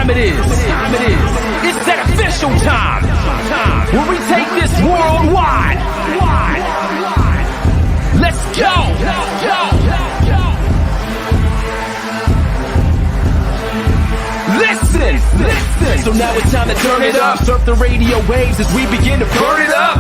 time it is. It's that official time. Where we take this worldwide. Let's go. Listen. So now it's time to turn it up. Surf the radio waves as we begin to burn it up.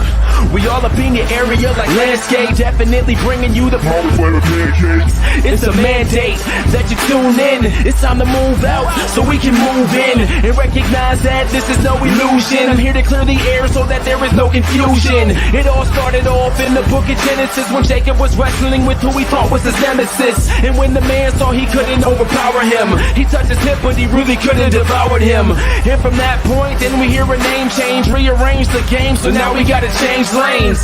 We all up in your area like landscape, definitely bringing you the Powerslams pancakes. It's a mandate that you tune in. It's time to move out so we can move in and recognize that this is no illusion. I'm here to clear the air so that there is no confusion. It all started off in the book of Genesis when Jacob was wrestling with who he thought was his nemesis. And when the man saw he couldn't overpower him, he touched his hip but he really couldn't devour him. And from that point, then we hear a name change, rearrange the game, so now we gotta change lanes.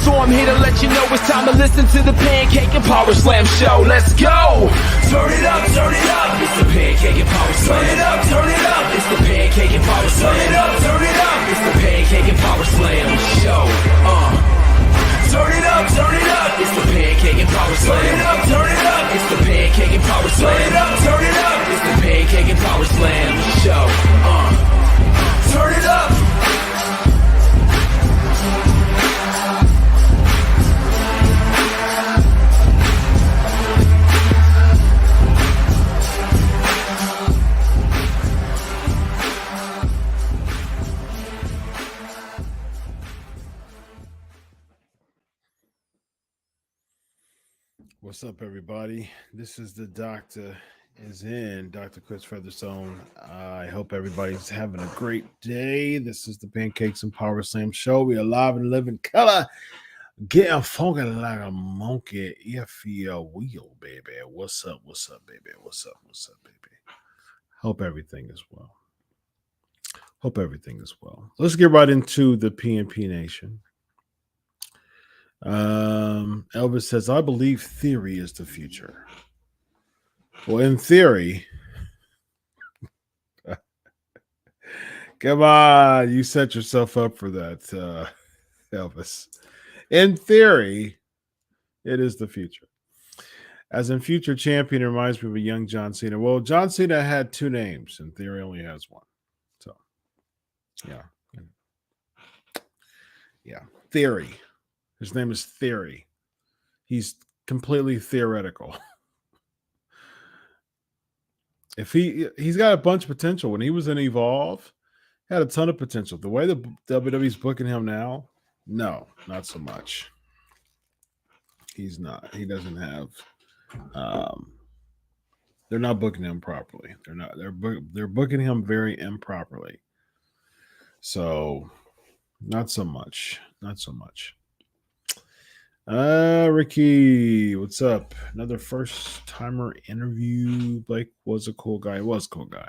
So I'm here to let you know it's time to listen to the Pancake and Powerslams Show. Let's go! Turn it up, turn it up. It's the Pancake and Powerslams. Turn it up, turn it up. It's the Pancake and Powerslams. Turn it up, turn it up. It's the Pancake and Powerslams Show. Turn it up, turn it up. It's the Pancake and Powerslams. Turn it up, turn it up. It's the Pancake and Powerslams. Turn it up, turn it up. It's the Pancake and Powerslams Show. Turn it up. What's up, everybody? This is the Doctor is in, Dr. Chris Featherstone. I hope everybody's having a great day. This is the Pancakes and Powerslams Show. We are live and live in color, getting funky like a monkey if you will, baby. What's up, baby? What's up, baby? Hope everything is well. Let's get right into the PNP Nation. Elvis says, I believe theory is the future. Well, in theory, come on, you set yourself up for that, Elvis. In theory, it is the future. As in future champion, it reminds me of a young John Cena. Well, John Cena had two names, and theory only has one. So, yeah, theory. His name is Theory. He's completely theoretical. If he's got a bunch of potential. When he was in Evolve, he had a ton of potential. The way the WWE's booking him now, no, not so much. He's not. He doesn't have. They're not booking him properly. They're not. They're booking him very improperly. So, not so much. Ricky, what's up? Another first timer interview. Blake was a cool guy. He was a cool guy.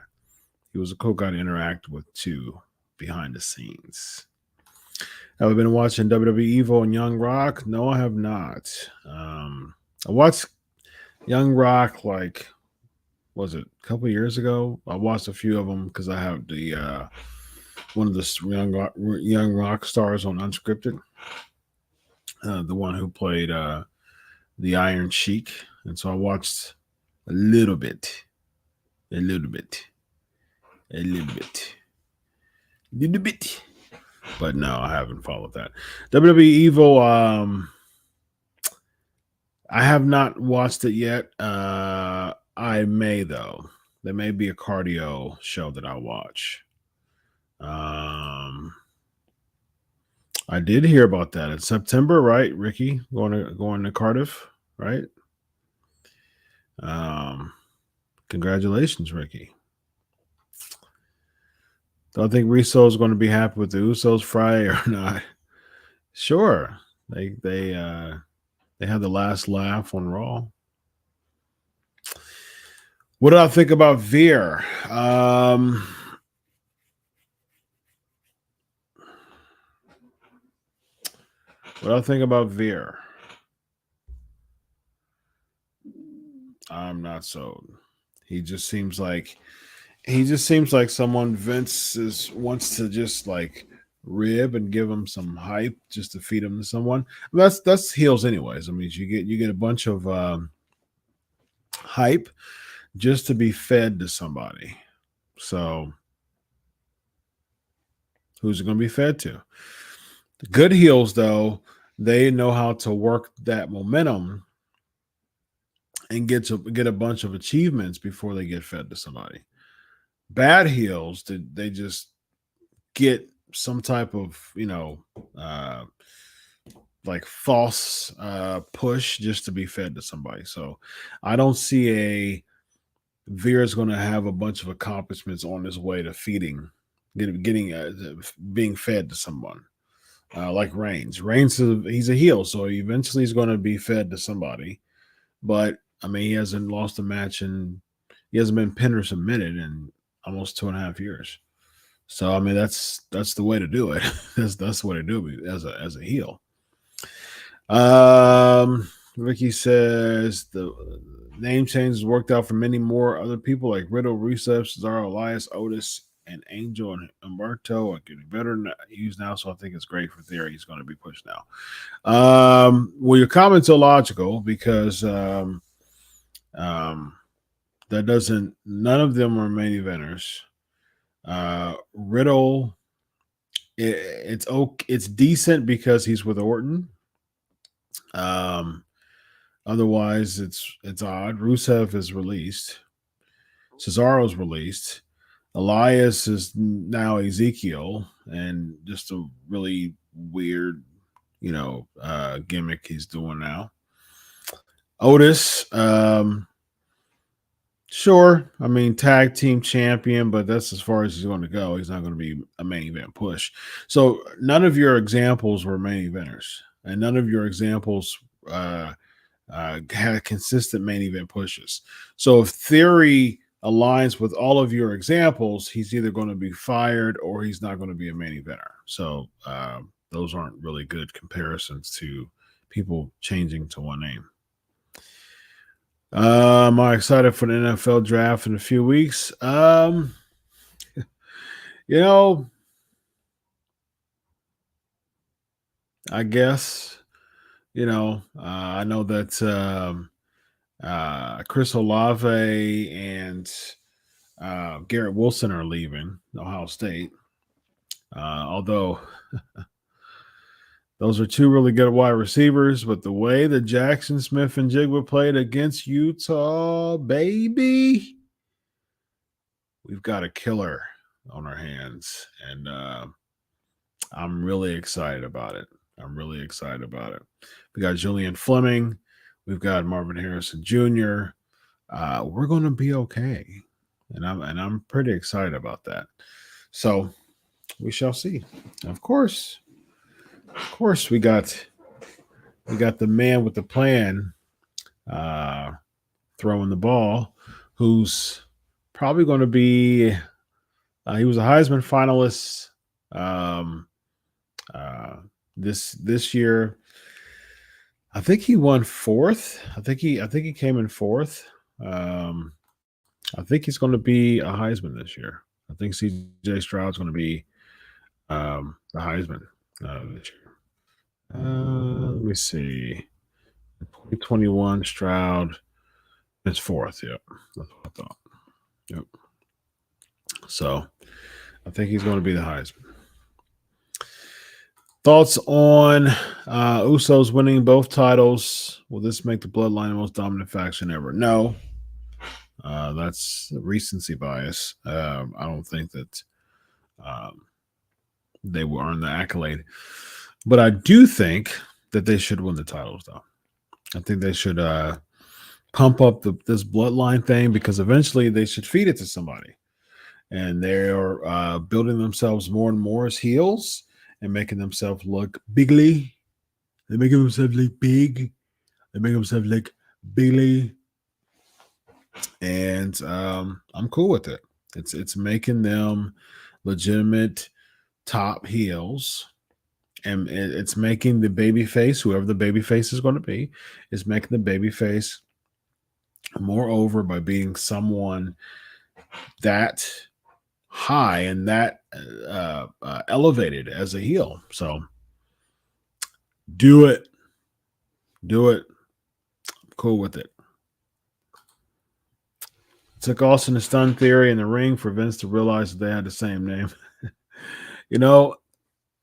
He was a cool guy to interact with too, behind the scenes. Have I been watching WWE Evo and Young Rock? No, I have not. I watched Young Rock was it a couple years ago? I watched a few of them because I have the one of the Young Rock stars on Unscripted. The one who played the Iron Sheik. And so I watched a little bit. But no, I haven't followed that. WWE Evo, I have not watched it yet. I may, though. There may be a cardio show that I'll watch. I did hear about that. It's September, right, Ricky? Going to Cardiff, right? Congratulations, Ricky. Do I think Rizzo is going to be happy with the Usos Friday or not? Sure. They had the last laugh on Raw. What do I think about Veer? What do I think about Veer? I'm not sold. He just seems like someone Vince wants to just rib and give him some hype just to feed him to someone. That's heels anyways. I mean, you get a bunch of hype just to be fed to somebody. So who's it going to be fed to? The good heels, though, they know how to work that momentum and get a bunch of achievements before they get fed to somebody. Bad heels, they just get some type of, like false push just to be fed to somebody. So I don't see Veer's going to have a bunch of accomplishments on his way to being fed to someone. Like Reigns. He's a heel, so eventually he's going to be fed to somebody. But I mean, he hasn't lost a match and he hasn't been pinned or submitted in almost 2.5 years. So I mean, that's the way to do it. that's the way to do it as a heel. Ricky says the name change has worked out for many more other people like Riddle, Rusev, Cesaro, Elias, Otis, and Angel and Humberto are getting better used now, so I think it's great for Theory. He's going to be pushed now. Well, your comments are logical because none of them are main eventers. Riddle, it's decent because he's with Orton. Otherwise, it's odd. Rusev is released. Cesaro's released. Elias is now Ezekiel, and just a really weird, gimmick he's doing now. Otis, sure. I mean, tag team champion, but that's as far as he's going to go. He's not going to be a main event push. So none of your examples were main eventers, and none of your examples had consistent main event pushes. So if Theory aligns with all of your examples, he's either going to be fired or he's not going to be a main eventer. So those aren't really good comparisons to people changing to one name. Am I excited for the NFL draft in a few weeks? I guess, I know that Chris Olave and Garrett Wilson are leaving Ohio State. Although those are two really good wide receivers, but the way that Jackson Smith and Jigba played against Utah, baby, we've got a killer on our hands. And I'm really excited about it. We got Julian Fleming. We've got Marvin Harrison Jr. We're going to be okay. And I'm pretty excited about that. So we shall see. Of course, we got the man with the plan throwing the ball, who's probably going to be he was a Heisman finalist this year. I think he won fourth. I think he came in fourth. I think he's going to be a Heisman this year. I think CJ Stroud's going to be the Heisman this year. Let me see. 2021 Stroud is fourth. Yep, that's what I thought. Yep. So I think he's going to be the Heisman. Thoughts on Usos winning both titles? Will this make the Bloodline the most dominant faction ever? No. That's recency bias. I don't think that they will earn the accolade. But I do think that they should win the titles, though. I think they should pump up this Bloodline thing because eventually they should feed it to somebody. And they're building themselves more and more as heels and making themselves look bigly. They're making themselves look big. They make themselves look bigly. And I'm cool with it. It's making them legitimate top heels. And it's making the babyface, whoever the babyface is going to be, is making the babyface more over by being someone that high and that elevated as a heel. So do it. I'm cool with it. took Austin to stun Theory in the ring for Vince to realize that they had the same name. You know,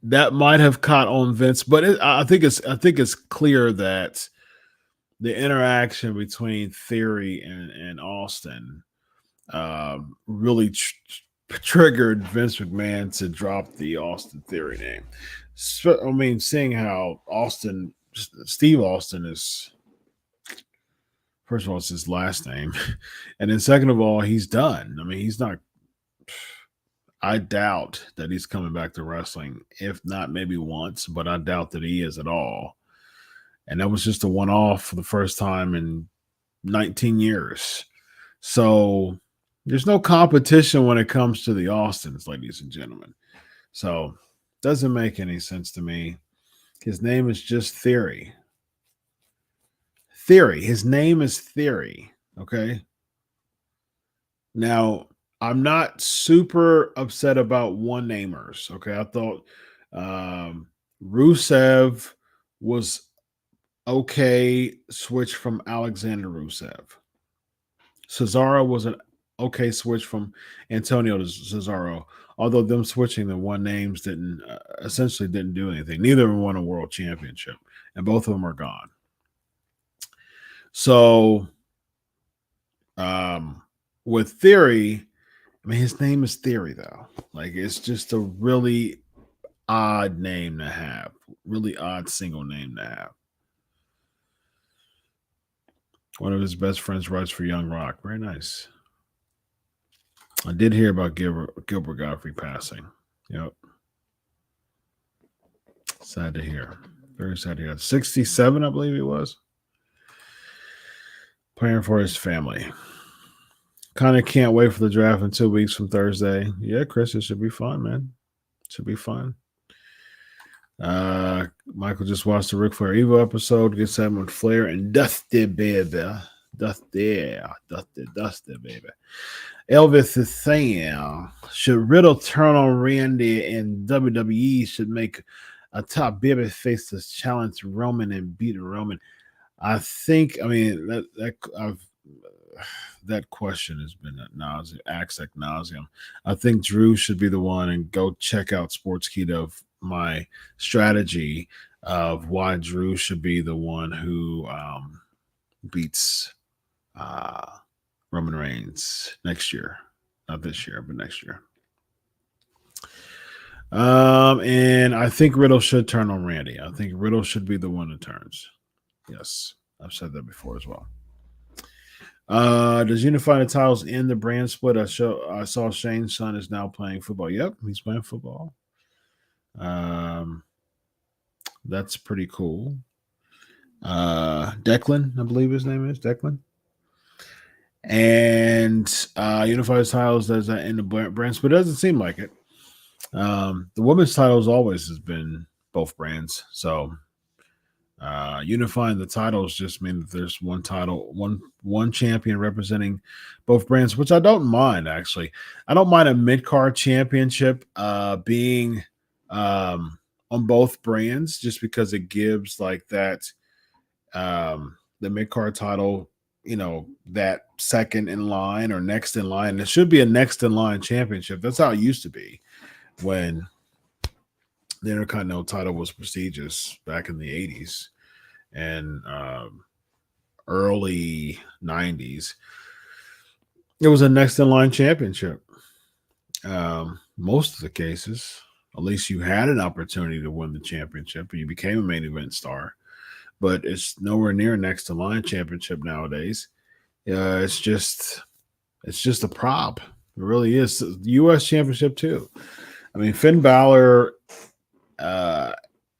that might have caught on Vince, but I think it's clear that the interaction between Theory and Austin really triggered Vince McMahon to drop the Austin Theory name. So, I mean, seeing how Steve Austin is, first of all, it's his last name, and then second of all, he's done. I mean, he's not. I doubt that he's coming back to wrestling, if not maybe once, but I doubt that he is at all. And that was just a one-off for the first time in 19 years. So there's no competition when it comes to the Austins, ladies and gentlemen. So doesn't make any sense to me. His name is just Theory. Theory. His name is Theory. Okay. Now, I'm not super upset about one-namers. Okay. I thought Rusev was okay switch from Alexander Rusev. Cesaro was an okay switch from Antonio to Cesaro, although them switching the one names essentially didn't do anything. Neither of them won a world championship, and both of them are gone. So with Theory, I mean, his name is Theory, though. Like, it's just a really odd name to have, really odd single name to have. One of his best friends writes for Young Rock. Very nice. I did hear about Gilbert Godfrey passing. Yep. Sad to hear. Very sad to hear. 67, I believe he was. Praying for his family. Kind of can't wait for the draft in 2 weeks from Thursday. Yeah, Chris, it should be fun, man. Should be fun. Michael just watched the Ric Flair Evo episode. Gets that with Flair and Dusty, baby. Dusty, baby. Elvis is saying, should Riddle turn on Randy and WWE should make a top baby face to challenge Roman and beat Roman? I think, I mean, that question has been asked ad nauseum. I think Drew should be the one, and go check out Sportskeeda of my strategy of why Drew should be the one who beats Roman Reigns next year. Not this year, but next year. And I think Riddle should turn on Randy. I think Riddle should be the one that turns. Yes, I've said that before as well. Does unifying the titles end the brand split? I saw Shane's son is now playing football. Yep, he's playing football. That's pretty cool. Declan, I believe his name is Declan. And unified titles does that in the brands, but it doesn't seem like it. The women's titles always has been both brands. So unifying the titles just mean that there's one title, one champion representing both brands, which I don't mind, actually. I don't mind a mid-card championship being on both brands, just because it gives like that the mid-card title, that second in line or next in line. It should be a next in line championship. That's how it used to be when the Intercontinental title was prestigious back in the 80s and early 90s. It was a next in line championship. Most of the cases, at least you had an opportunity to win the championship and you became a main event star, but it's nowhere near next to line championship nowadays. It's just a prop. It really is. The U.S. championship too. I mean, Finn Balor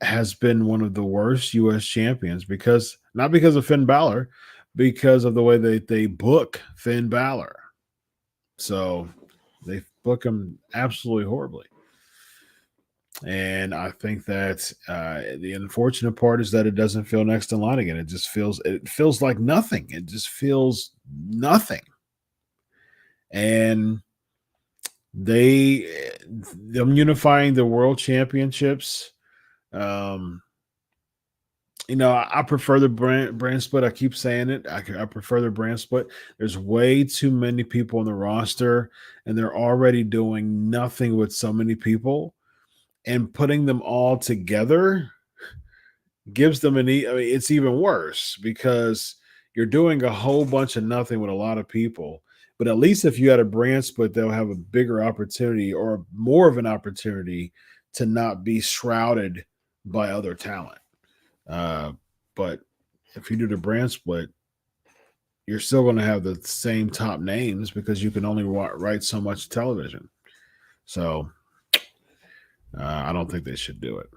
has been one of the worst U.S. champions not because of Finn Balor, because of the way they book Finn Balor. So they book him absolutely horribly. And I think that the unfortunate part is that it doesn't feel next in line again. It feels like nothing. It just feels nothing. And them unifying the world championships I prefer the brand split. I keep saying it. I prefer the brand split. There's way too many people on the roster, and they're already doing nothing with so many people. And putting them all together gives them it's even worse because you're doing a whole bunch of nothing with a lot of people. But at least if you had a brand split, they'll have a bigger opportunity or more of an opportunity to not be shrouded by other talent. But if you do the brand split, you're still going to have the same top names because you can only write so much television. So I don't think they should do it.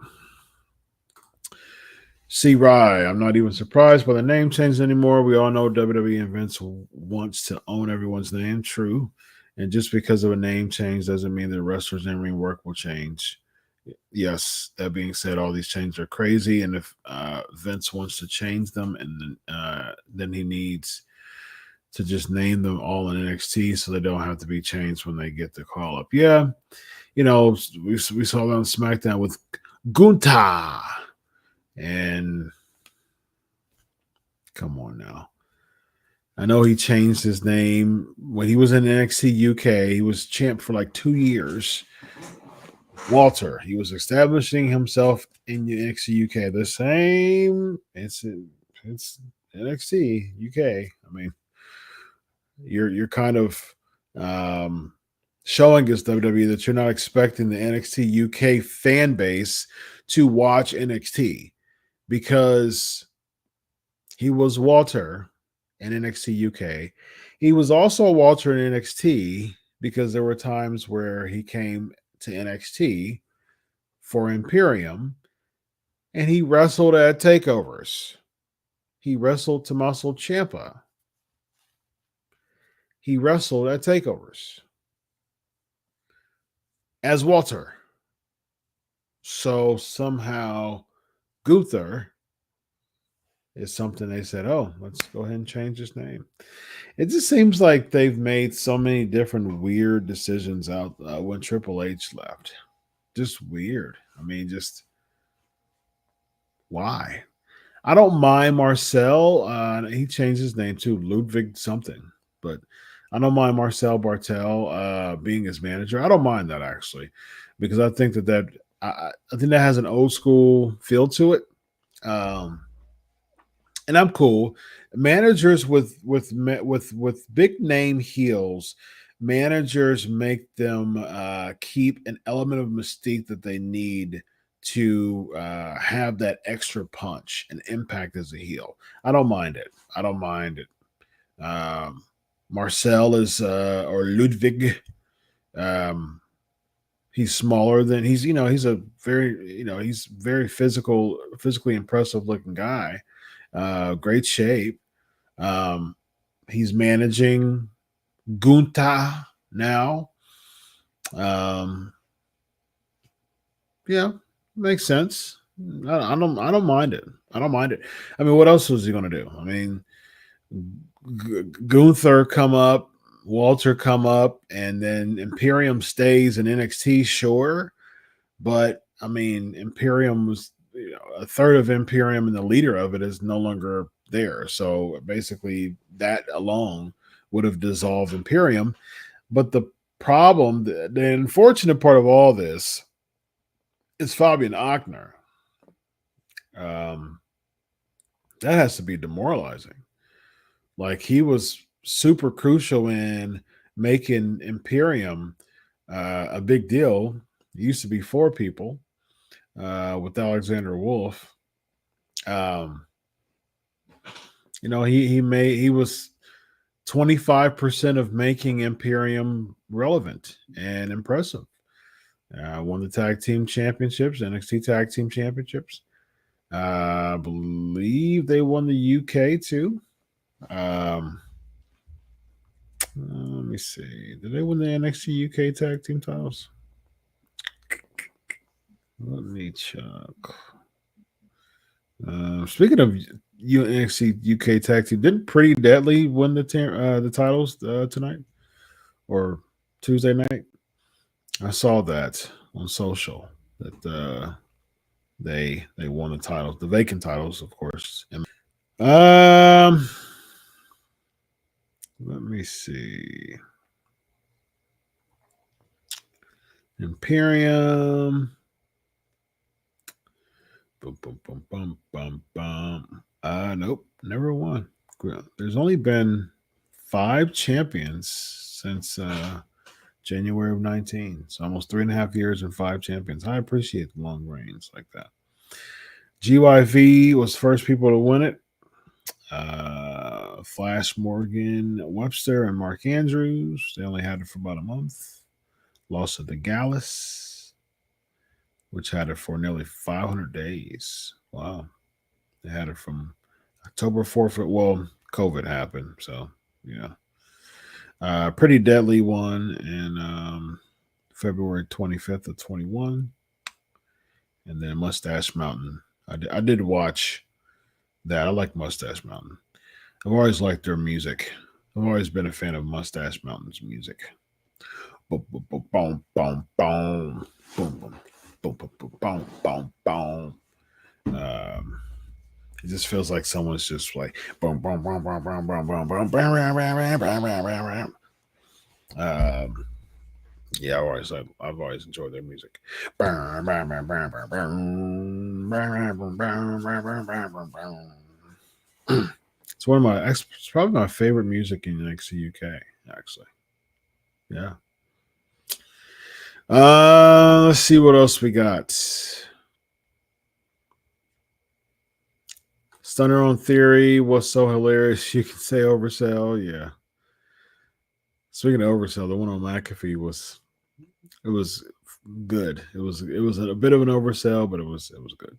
C. Rye, I'm not even surprised by the name change anymore. We all know WWE and Vince wants to own everyone's name. True. And just because of a name change doesn't mean the wrestlers in ring work will change. Yes, that being said, all these changes are crazy. And if Vince wants to change them, and then he needs to just name them all in NXT so they don't have to be changed when they get the call up. Yeah. We saw that on SmackDown with Gunther. And come on now. I know he changed his name when he was in NXT UK. He was champ for like 2 years. Walter. He was establishing himself in NXT UK. The same. It's NXT UK. I mean, you're kind of showing us WWE that you're not expecting the NXT UK fan base to watch NXT. Because he was Walter in NXT UK. He was also Walter in NXT because there were times where he came to NXT for Imperium and he wrestled at takeovers. He wrestled Tommaso Ciampa. He wrestled at takeovers as Walter. So somehow Gunther is something they said, oh, let's go ahead and change his name. It just seems like they've made so many different weird decisions out when Triple H left. Just weird. I mean, just why? I don't mind Marcel. He changed his name to Ludwig something, but I don't mind Marcel Bartel being his manager. I don't mind that actually, because I think that I think that has an old school feel to it. And I'm cool. Managers with big name heels, managers make them keep an element of mystique that they need to have that extra punch and impact as a heel. I don't mind it. Marcel is or Ludwig. He's smaller than he's very physically impressive looking guy. Great shape. He's managing Gunther now. Yeah, makes sense. I don't mind it. I don't mind it. I mean, what else was he going to do? I mean, Gunther come up, Walter come up, and then Imperium stays in NXT, sure. But I mean, Imperium was a third of Imperium, and the leader of it is no longer there. So basically, that alone would have dissolved Imperium. But the problem, the unfortunate part of all this is Fabian Ochner. That has to be demoralizing. Like, he was super crucial in making Imperium a big deal. It used to be 4 people with Alexander Wolf. He was 25% of making Imperium relevant and impressive. Won the tag team championships, NXT tag team championships. I believe they won the UK too. Let me see. Did they win the NXT UK tag team titles? Let me check. Speaking of NXT UK tag team, didn't Pretty Deadly win the titles tonight or Tuesday night? I saw that on social that they won the titles, the vacant titles, of course. Let me see. Imperium. Boom, boom, boom, boom, boom, boom. Nope, never won. There's only been 5 champions since January of 19. So almost 3.5 years and 5 champions. I appreciate the long reigns like that. GYV was first people to win it. Flash Morgan Webster and Mark Andrews. They only had it for about a month. Lost to the Gallus, which had it for nearly 500 days. Wow. They had it from October 4th. Well, COVID happened. So, yeah. Pretty Deadly one in February 25th of 21. And then Mustache Mountain. I did watch that. I like Mustache Mountain. I've always liked their music. I've always been a fan of Mustache Mountain's music. Boom, boom, boom, boom, boom, boom, boom, boom, boom, boom, boom, boom. It just feels like someone's just like boom, boom, boom, boom, boom, boom, boom, boom, boom. Yeah, I've always enjoyed their music. It's it's probably my favorite music in NXT UK, actually. Yeah. Let's see what else we got. Stunner on Theory was so hilarious. You can say oversell, yeah. Speaking of oversell, the one on McAfee was good. It was a bit of an oversell, but it was good.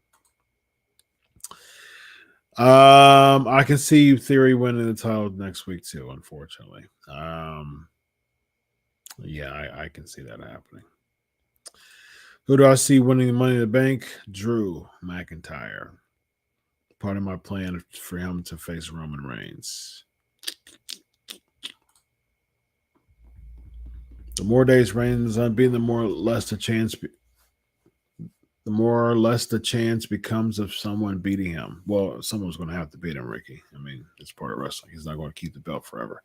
I can see Theory winning the title next week too, unfortunately. Yeah, I can see that happening. Who do I see winning the Money in the Bank? Drew McIntyre. Part of my plan for him to face Roman Reigns. The more days Reigns unbeaten, the more or less the chance becomes of someone beating him. Well, someone's going to have to beat him, Ricky. I mean, it's part of wrestling. He's not going to keep the belt forever.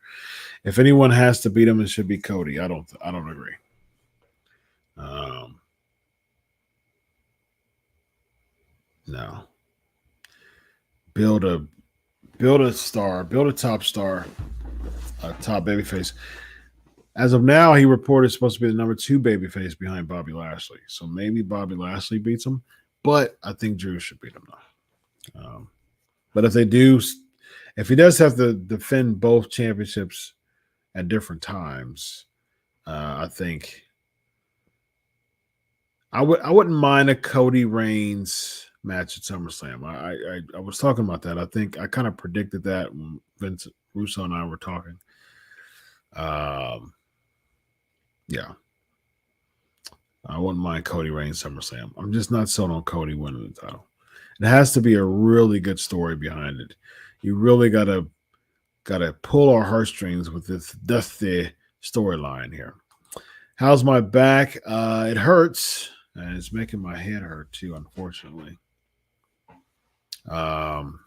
If anyone has to beat him, it should be Cody. I don't agree. No. Build a star, build a top star, a top babyface. As of now, he reported supposed to be the number 2 babyface behind Bobby Lashley. So maybe Bobby Lashley beats him, but I think Drew should beat him now. But if he does have to defend both championships at different times, I think I wouldn't mind a Cody Reigns match at SummerSlam. I was talking about that. I think I kind of predicted that when Vince Russo and I were talking. Yeah. I wouldn't mind Cody Reigns SummerSlam. I'm just not sold on Cody winning the title. It has to be a really good story behind it. You really gotta pull our heartstrings with that's the storyline here. How's my back? It hurts, and it's making my head hurt too, unfortunately. And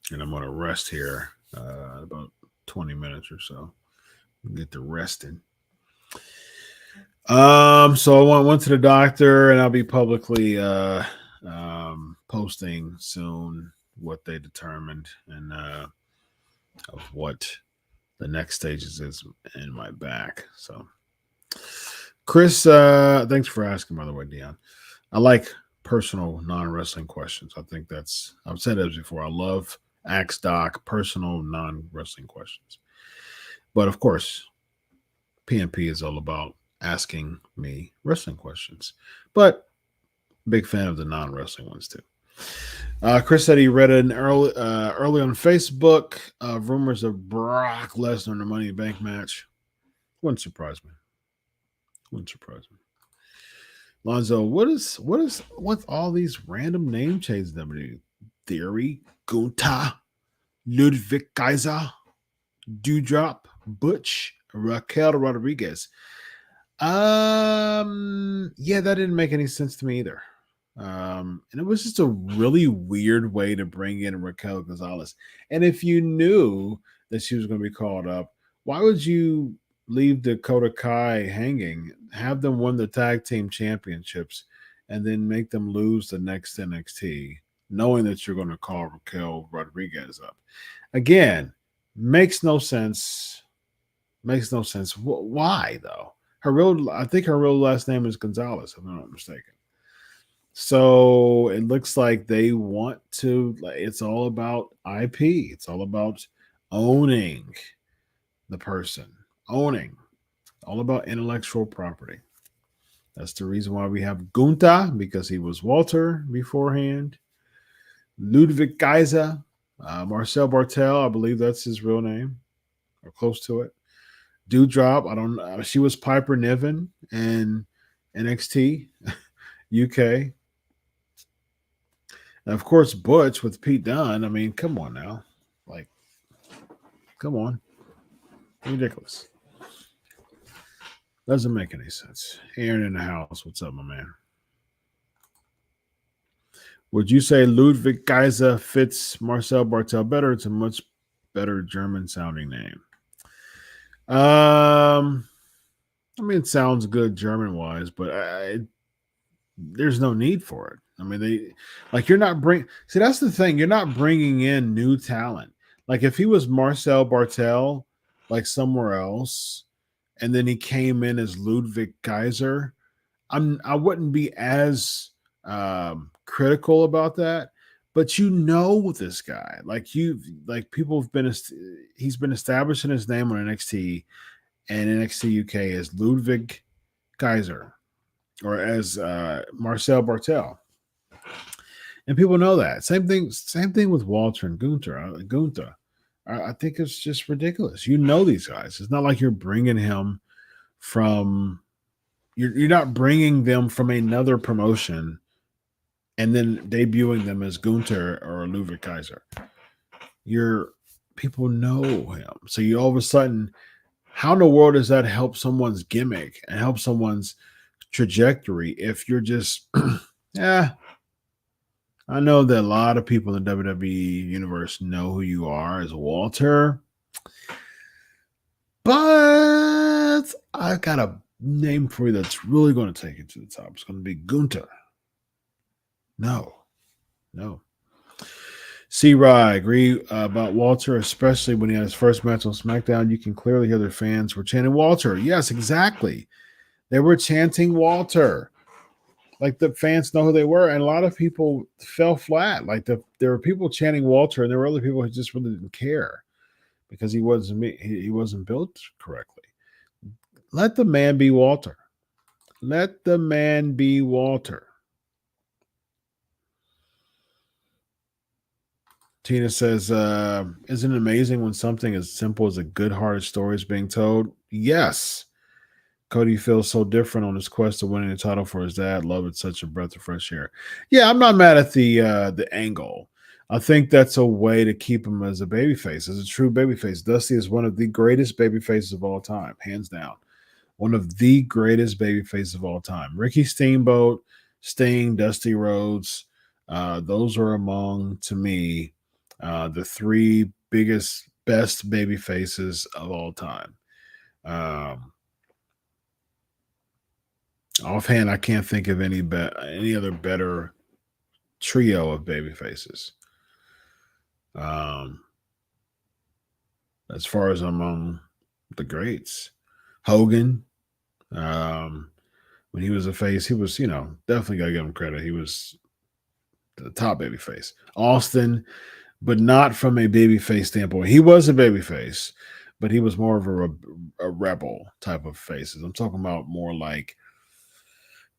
I'm gonna rest here about 20 minutes or so. Get to resting. So I went to the doctor, and I'll be publicly posting soon what they determined and of what the next stages is in my back. So, Chris, thanks for asking, by the way, Dion. I like personal non-wrestling questions. I think I've said this before. I love Ask Doc personal non-wrestling questions. But of course, PNP is all about asking me wrestling questions. But big fan of the non-wrestling ones too. Chris said he read an early on Facebook rumors of Brock Lesnar in the Money in the Bank match. Wouldn't surprise me. Lonzo, what's all these random name changes? Theory, Gunther, Ludwig Kaiser, Dewdrop, Butch, Raquel Rodriguez. Yeah, that didn't make any sense to me either. And it was just a really weird way to bring in Raquel Gonzalez. And if you knew that she was going to be called up, why would you leave Dakota Kai hanging, have them win the tag team championships, and then make them lose the next NXT, knowing that you're going to call Raquel Rodriguez up? Again, makes no sense. Makes no sense. Why though? I think her real last name is Gonzalez, if I'm not mistaken. So it looks like they want to, it's all about IP. It's all about owning the person, owning, all about intellectual property. That's the reason why we have Gunther, because he was Walter beforehand. Ludwig Kaiser, Marcel Bartel, I believe that's his real name, or close to it. Dewdrop, I don't know. She was Piper Niven in NXT UK. And of course, Butch with Pete Dunne. I mean, come on now. Like, come on. Ridiculous. Doesn't make any sense. Aaron in the house. What's up, my man? Would you say Ludwig Kaiser fits Marcel Bartel better? It's a much better German sounding name. I mean, it sounds good German wise, but there's no need for it. I mean, you're not see, that's the thing. You're not bringing in new talent. Like if he was Marcel Bartel, like somewhere else, and then he came in as Ludwig Kaiser, I wouldn't be as critical about that. But you know this guy, people have been, he's been establishing his name on NXT and NXT UK as Ludwig Kaiser or as Marcel Bartel. And people know that. Same thing with Walter and Gunther. I think it's just ridiculous. You know these guys. It's not like you're bringing him from you're not bringing them from another promotion and then debuting them as Gunther or Ludwig Kaiser. People know him. So you all of a sudden, how in the world does that help someone's gimmick and help someone's trajectory if you're just I know that a lot of people in the WWE universe know who you are as Walter, but I've got a name for you that's really going to take you to the top. It's going to be Gunther. No. C-Rye, agree about Walter, especially when he had his first match on SmackDown. You can clearly hear their fans were chanting Walter. Yes, exactly. They were chanting Walter. Like the fans know who they were, and a lot of people fell flat. Like there were people chanting Walter, and there were other people who just really didn't care because he wasn't built correctly. Let the man be Walter. Let the man be Walter. Tina says, isn't it amazing when something as simple as a good-hearted story is being told? Yes. Cody feels so different on his quest to winning the title for his dad. Love it. Such a breath of fresh air. Yeah, I'm not mad at the angle. I think that's a way to keep him as a babyface, as a true babyface. Dusty is one of the greatest babyfaces of all time, hands down. One of the greatest babyfaces of all time. Ricky Steamboat, Sting, Dusty Rhodes, those are among, to me, the three best baby faces of all time. Offhand, I can't think of any other better trio of baby faces. As far as among the greats, Hogan, when he was a face, he was, definitely got to give him credit. He was the top baby face. Austin, but not from a babyface standpoint. He was a babyface, but he was more of a rebel type of faces. I'm talking about more like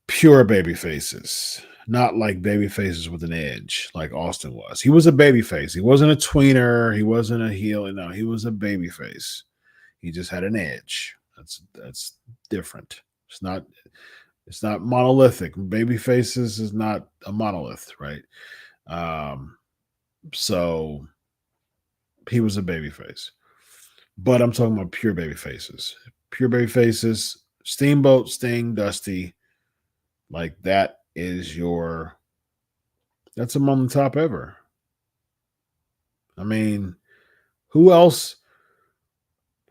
pure baby faces, not like baby faces with an edge like Austin was. He was a baby face. He wasn't a tweener. He wasn't a heel. No, he was a baby face. He just had an edge. That's different. It's not monolithic. Baby faces is not a monolith, right? So he was a baby face. But I'm talking about pure baby faces. Pure baby faces, Steamboat, Sting, Dusty. Like that is your That's among the top ever. I mean, who else?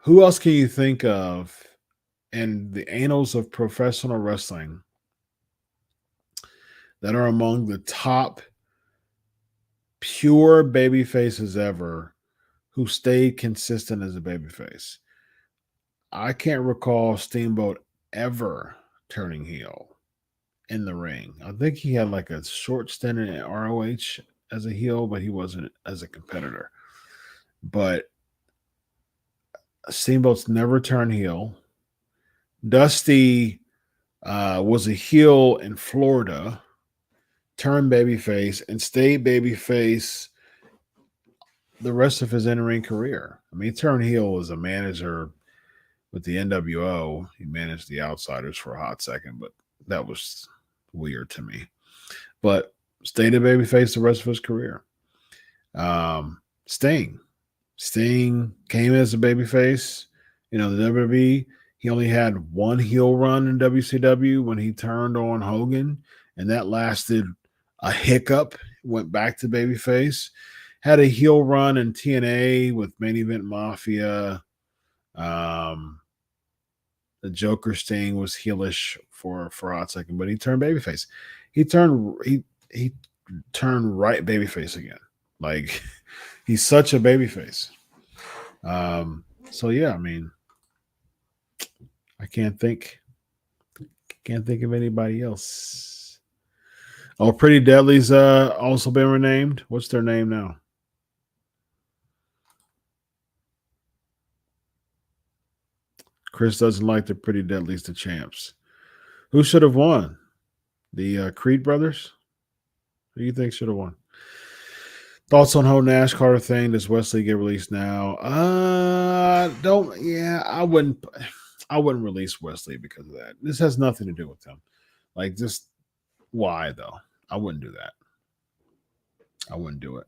Who else can you think of in the annals of professional wrestling that are among the top pure baby faces ever who stayed consistent as a baby face? I can't recall Steamboat ever turning heel in the ring. I think he had like a short stint in ROH as a heel, but he wasn't as a competitor. But Steamboat's never turned heel. Dusty was a heel in Florida, turned babyface, and stayed babyface the rest of his in-ring career. I mean, he turned heel as a manager with the NWO. He managed the Outsiders for a hot second, but that was weird to me. But stayed a babyface the rest of his career. Sting came as a babyface. The WWE. He only had one heel run in WCW when he turned on Hogan, and that lasted a hiccup. Went back to babyface. Had a heel run in TNA with Main Event Mafia. The Joker Sting was heelish for a hot second, but he turned babyface. He turned right babyface again. Like, he's such a babyface. So yeah, I mean, I can't think of anybody else. Oh, Pretty Deadly's also been renamed. What's their name now? Chris doesn't like the Pretty Deadly's the champs. Who should have won? The Creed brothers? Who do you think should have won? Thoughts on whole Nash Carter thing? Does Wesley get released now? I wouldn't release Wesley because of that. This has nothing to do with him. Like, just why though? I wouldn't do that. I wouldn't do it.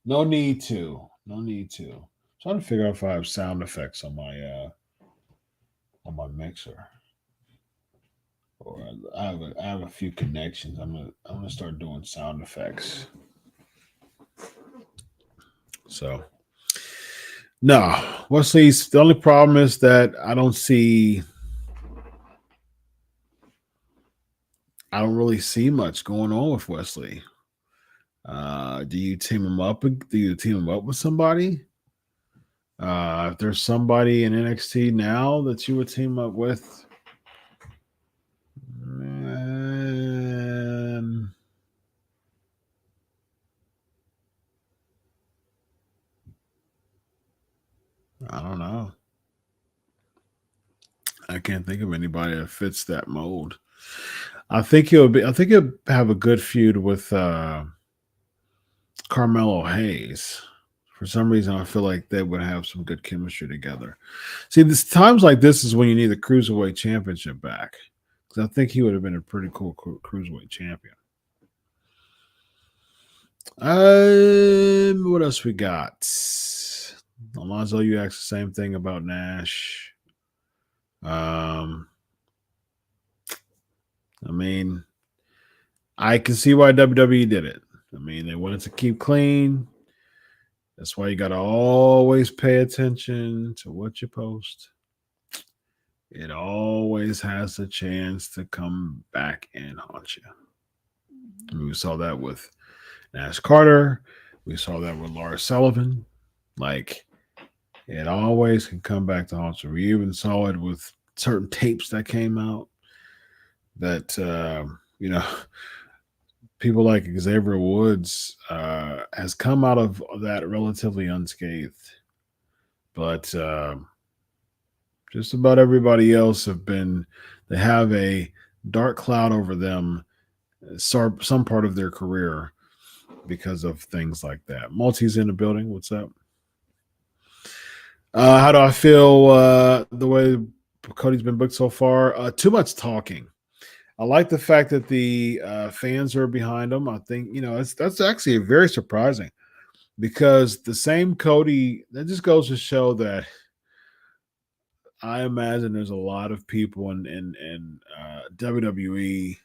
No need to. Trying to figure out if I have sound effects on my mixer. Or I have a few connections. I'm gonna start doing sound effects. So no, Wesley's the only problem is that I don't really see much going on with Wesley. Do you team him up? Do you team him up with somebody? If there's somebody in NXT now that you would team up with, I don't know. I can't think of anybody that fits that mold. I think he'll have a good feud with Carmelo Hayes. For some reason, I feel like they would have some good chemistry together. See, times like this is when you need the Cruiserweight Championship back. Because I think he would have been a pretty cool Cruiserweight champion. What else we got? Alonzo, you asked the same thing about Nash. I mean, I can see why WWE did it. I mean, they wanted to keep clean. That's why you got to always pay attention to what you post. It always has a chance to come back and haunt you. I mean, we saw that with Nash Carter. We saw that with Lars Sullivan. Like, it always can come back to haunt you. We even saw it with certain tapes that came out that, people like Xavier Woods has come out of that relatively unscathed. But just about everybody else they have a dark cloud over them some part of their career because of things like that. Multi's in the building. What's up? How do I feel the way Cody's been booked so far? Too much talking. I like the fact that the fans are behind him. I think, that's actually very surprising because the same Cody, that just goes to show that I imagine there's a lot of people in WWE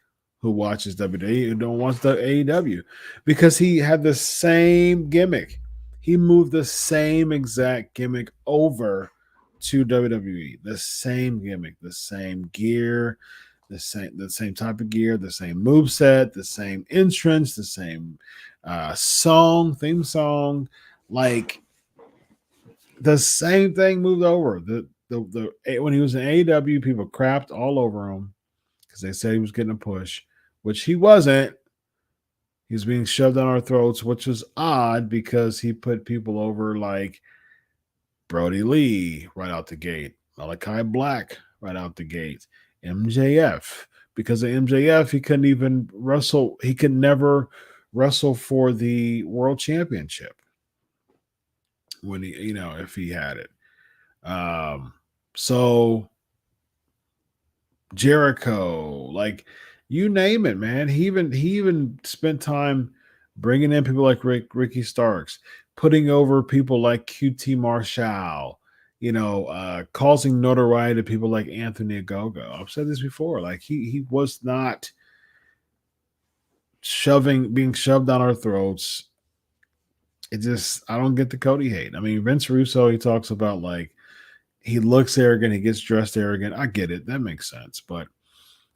who watches WWE who don't watch the AEW because he had the same gimmick. He moved the same exact gimmick over to WWE. The same gimmick, the same gear, the same type of gear, the same moveset, the same entrance, the same theme song, like the same thing moved over. When he was in AEW, people crapped all over him because they said he was getting a push, which he wasn't. He's being shoved down our throats, which was odd because he put people over like Brody Lee right out the gate, Malachi Black right out the gate, MJF. Because of MJF, he couldn't even wrestle. He could never wrestle for the world championship when he, if he had it. So Jericho, like you name it, man. He even spent time bringing in people like Ricky Starks, putting over people like QT Marshall, causing notoriety to people like Anthony Ogogo. I've said this before. Like he was not being shoved down our throats. I don't get the Cody hate. I mean, Vince Russo, he talks about like he looks arrogant, he gets dressed arrogant. I get it. That makes sense. But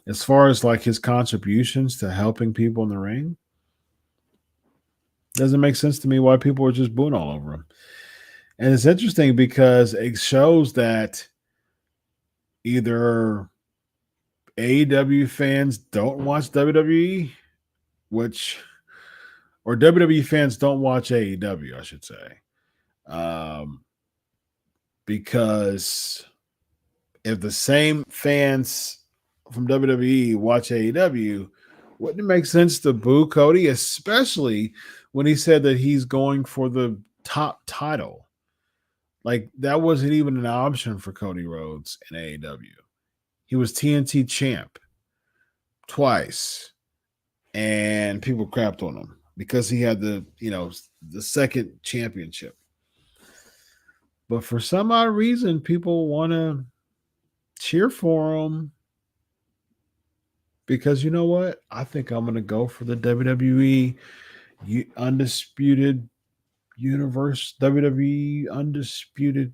as far as like his contributions to helping people in the ring, doesn't make sense to me why people are just booing all over him. And it's interesting because it shows that either AEW fans don't watch WWE, or WWE fans don't watch AEW, I should say. Because if the same fans from WWE watch AEW, wouldn't it make sense to boo Cody, especially when he said that he's going for the top title? Like, that wasn't even an option for Cody Rhodes in AEW. He was TNT champ twice, and people crapped on him because he had the second championship. But for some odd reason, people want to cheer for him because you know what? I think I'm going to go for the WWE Undisputed Universe, WWE Undisputed,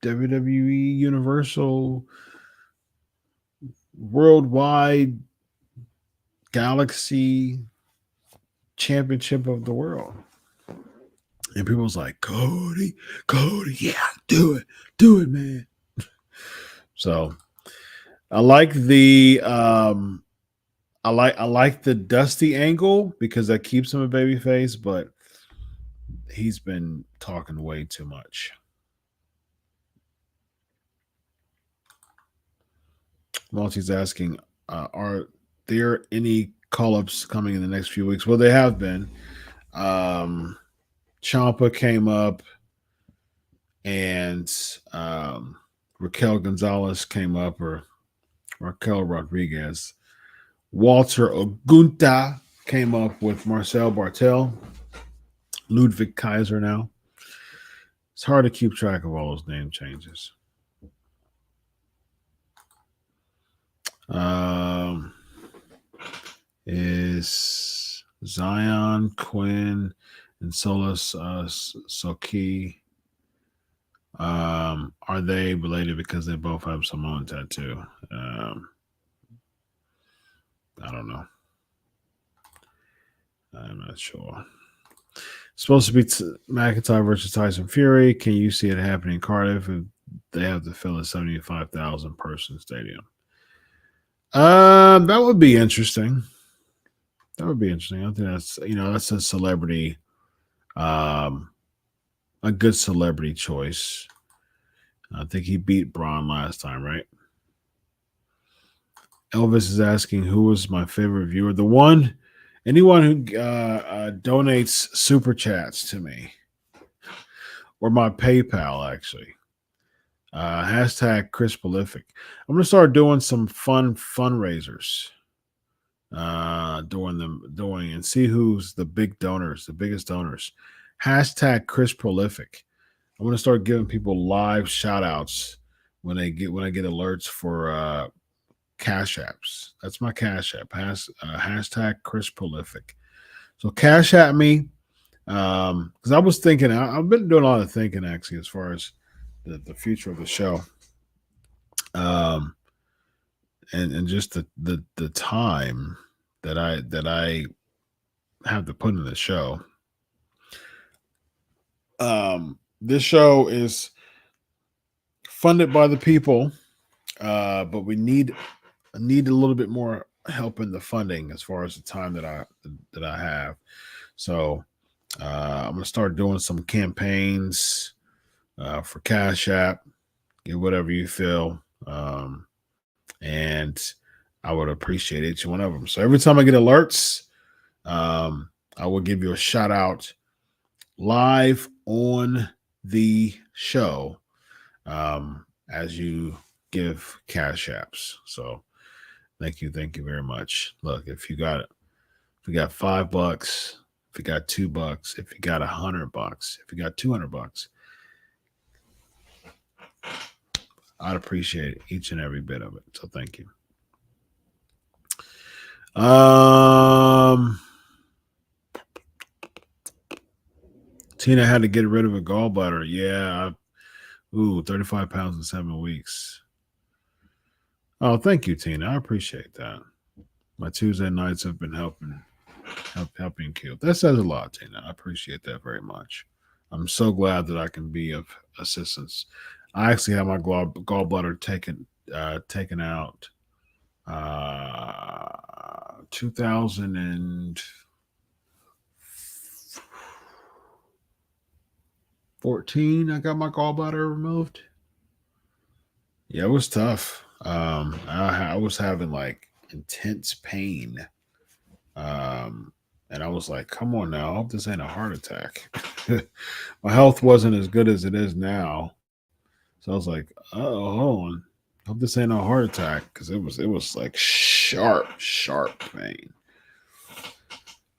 WWE Universal, Worldwide Galaxy Championship of the World. And people's like, Cody, yeah, do it, man. So I like the I like the Dusty angle because that keeps him a babyface, but he's been talking way too much. Malty's asking, are there any call-ups coming in the next few weeks? Well, they have been. Ciampa came up, and Raquel Gonzalez came up, or Raquel Rodriguez. Walter Ogunta came up with Marcel Bartel. Ludwig Kaiser now. It's hard to keep track of all those name changes. Is Zion, Quinn, and Solus Soki, are they related because they both have Samoan tattoo? I don't know. I'm not sure. It's supposed to be McIntyre versus Tyson Fury. Can you see it happening in Cardiff if they have to fill a 75,000 person stadium? That would be interesting. I think that's a celebrity, a good celebrity choice. I think he beat Braun last time, right? Elvis is asking who was my favorite viewer. Anyone who donates super chats to me, or my PayPal actually. Hashtag Chris Prolific. I'm gonna start doing some fun fundraisers. Doing and see who's the biggest donors. Hashtag Chris Prolific. I'm gonna start giving people live shout outs when I get alerts for Cash Apps. That's my Cash App. Hashtag Chris Prolific. So Cash App me. Because I was thinking, I've been doing a lot of thinking actually as far as the future of the show. And just the time that I have to put in the show. This show is funded by the people, but we need a little bit more help in the funding as far as the time that I have. So I'm gonna start doing some campaigns for Cash App. Get whatever you feel, and I would appreciate each one of them. So every time I get alerts, I will give you a shout out live on the show as you give Cash Apps. So thank you very much. Look, if you got $5, if you got $2, if you got $100, if you got $200, I'd appreciate each and every bit of it. So thank you. Tina had to get rid of a gallbladder. Yeah. 35 pounds in 7 weeks. Oh, thank you, Tina. I appreciate that. My Tuesday nights have been helping kill. That says a lot, Tina. I appreciate that very much. I'm so glad that I can be of assistance. I actually had my gallbladder taken out 2014. I got my gallbladder removed. Yeah, it was tough. I was having like intense pain. And I was like, come on now, I hope this ain't a heart attack. My health wasn't as good as it is now. So I was like, oh, hold on. I hope this ain't a heart attack, because it was like sharp pain.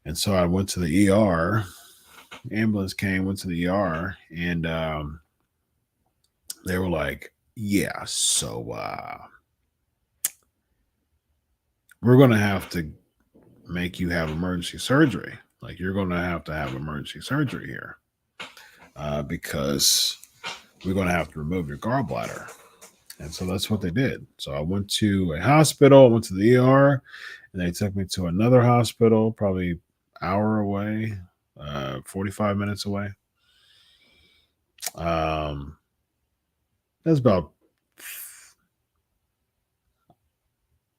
And so I went to the ER. Ambulance came, went to the ER, and they were like, yeah, so we're going to have to make you have emergency surgery. Like, you're going to have emergency surgery here because we're going to have to remove your gallbladder. And so that's what they did. So I went to a hospital, went to the ER, and they took me to another hospital, probably an hour away, 45 minutes away. That's about,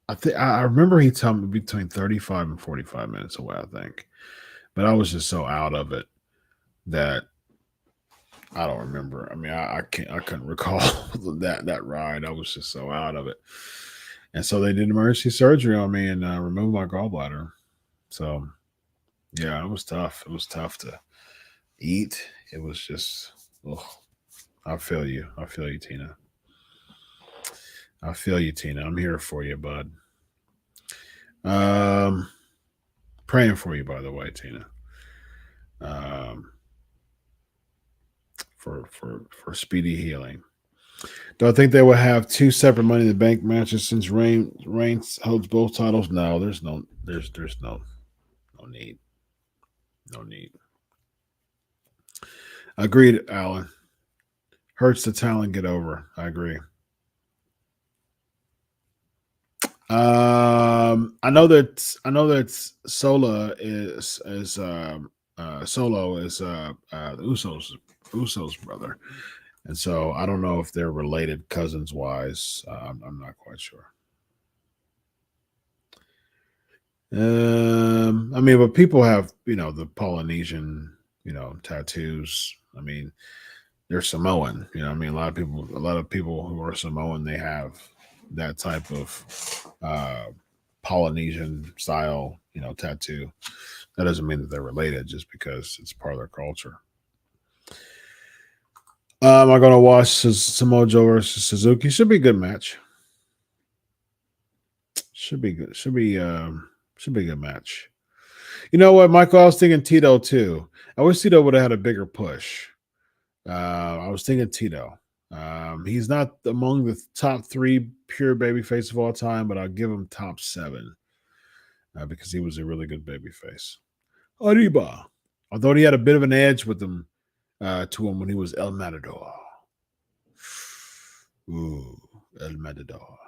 I remember he told me between 35 and 45 minutes away, I think. But I was just so out of it that I don't remember. I mean, I couldn't recall that ride. I was just so out of it. And so they did emergency surgery on me and removed my gallbladder. So yeah, it was tough. It was tough to eat. It was just, I feel you. I feel you, Tina. I feel you, Tina. I'm here for you, bud. Praying for you, by the way, Tina. For speedy healing. Do I think they will have two separate Money in the Bank matches since Reigns holds both titles? No, there's no need. No need. Agreed, Alan. Hurts the talent get over. I agree. I know that Solo is the Usos brother, and so I don't know if they're related cousins wise. I'm not quite sure. I mean, but people have the Polynesian tattoos. I mean, they're Samoan. I mean, a lot of people who are Samoan, they have that type of Polynesian style, tattoo. That doesn't mean that they're related just because it's part of their culture. Am I going to watch Samoa Joe versus Suzuki? Should be a good match. Should be good. Should be a good match. You know what, Michael? I was thinking Tito too. I wish Tito would have had a bigger push. I was thinking Tito. He's not among the top 3 pure babyface of all time, but I'll give him top 7 because he was a really good babyface. Arriba. Although he had a bit of an edge with him to him when he was El Matador. Ooh, El Matador.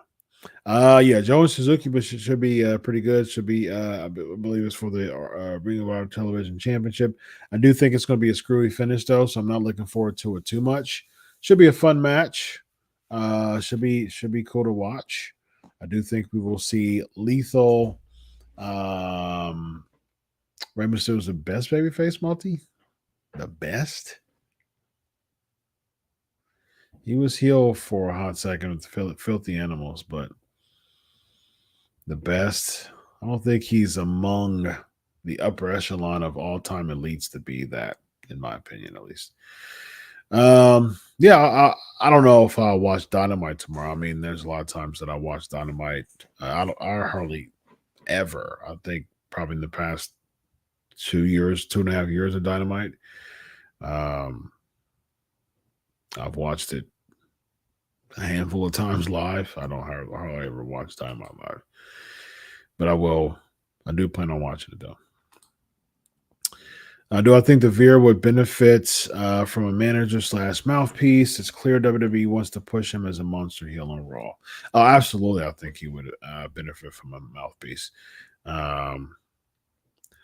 Yeah, Joe and Suzuki but should be pretty good. Should be, I believe it's for the Ring of Honor Television Championship. I do think it's going to be a screwy finish, though, so I'm not looking forward to it too much. Should be a fun match. Should be cool to watch. I do think we will see Lethal. Rey Mysterio's the best babyface, Multi? The best? He was heel for a hot second with the Filthy Animals, but the best? I don't think he's among the upper echelon of all-time elites to be that, in my opinion, at least. Yeah, I don't know if I'll watch Dynamite tomorrow. I mean, there's a lot of times that I watch Dynamite. I hardly ever. I think probably in the past 2.5 years of Dynamite. I've watched it a handful of times live. I don't hardly ever watch Dynamite live, but I will. I do plan on watching it though. Do I think the Veer would benefit from a manager / mouthpiece? It's clear WWE wants to push him as a monster heel on Raw. Oh, absolutely. I think he would benefit from a mouthpiece.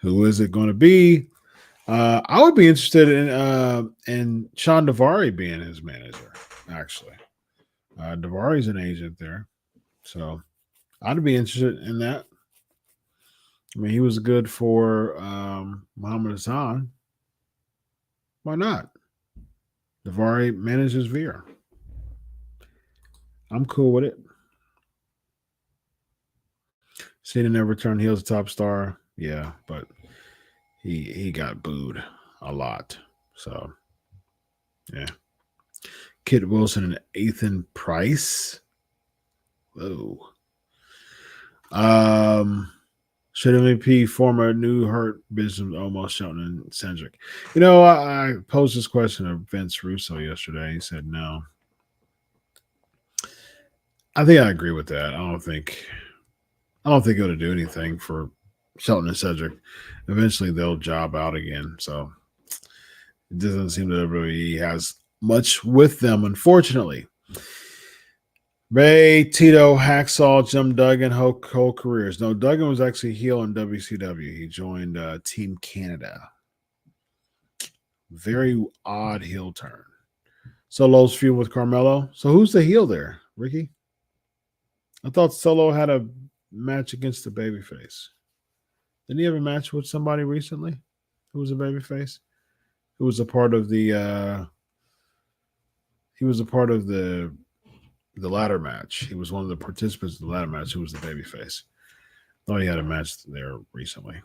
Who is it going to be? I would be interested in Sean Daivari being his manager, actually. Daivari's an agent there. So I'd be interested in that. I mean, he was good for Muhammad Hassan. Why not? Daivari manages Veer. I'm cool with it. Cena never turned heel as a top star. Yeah, but he got booed a lot. So, yeah. Kit Wilson and Ethan Price. Whoa. Should MVP former New Hurt Business almost Shelton and Cedric? You know, I posed this question to Vince Russo yesterday. He said no. I think I agree with that. I don't think it'll do anything for Shelton and Cedric. Eventually they'll job out again. So it doesn't seem that everybody has much with them, unfortunately. Ray, Tito, Hacksaw, Jim Duggan, whole careers. No, Duggan was actually heel in WCW. He joined Team Canada. Very odd heel turn. Solo's feud with Carmelo. So who's the heel there, Ricky? I thought Solo had a match against the babyface. Didn't he have a match with somebody recently who was a babyface? Who was a part of the the ladder match. He was one of the participants in the ladder match who was the babyface. Thought he had a match there recently.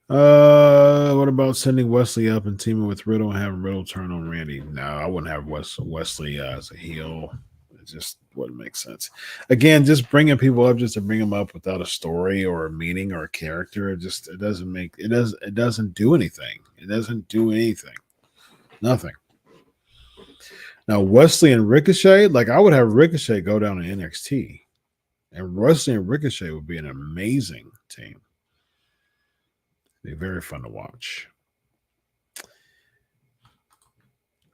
What about sending Wesley up and teaming with Riddle and having Riddle turn on Randy? No, I wouldn't have Wesley as a heel. It just wouldn't make sense. Again, just bringing people up just to bring them up without a story or a meaning or a character, it doesn't do anything. It doesn't do anything. Nothing. Now, Wesley and Ricochet, like I would have Ricochet go down to NXT. And Wesley and Ricochet would be an amazing team. It'd be very fun to watch.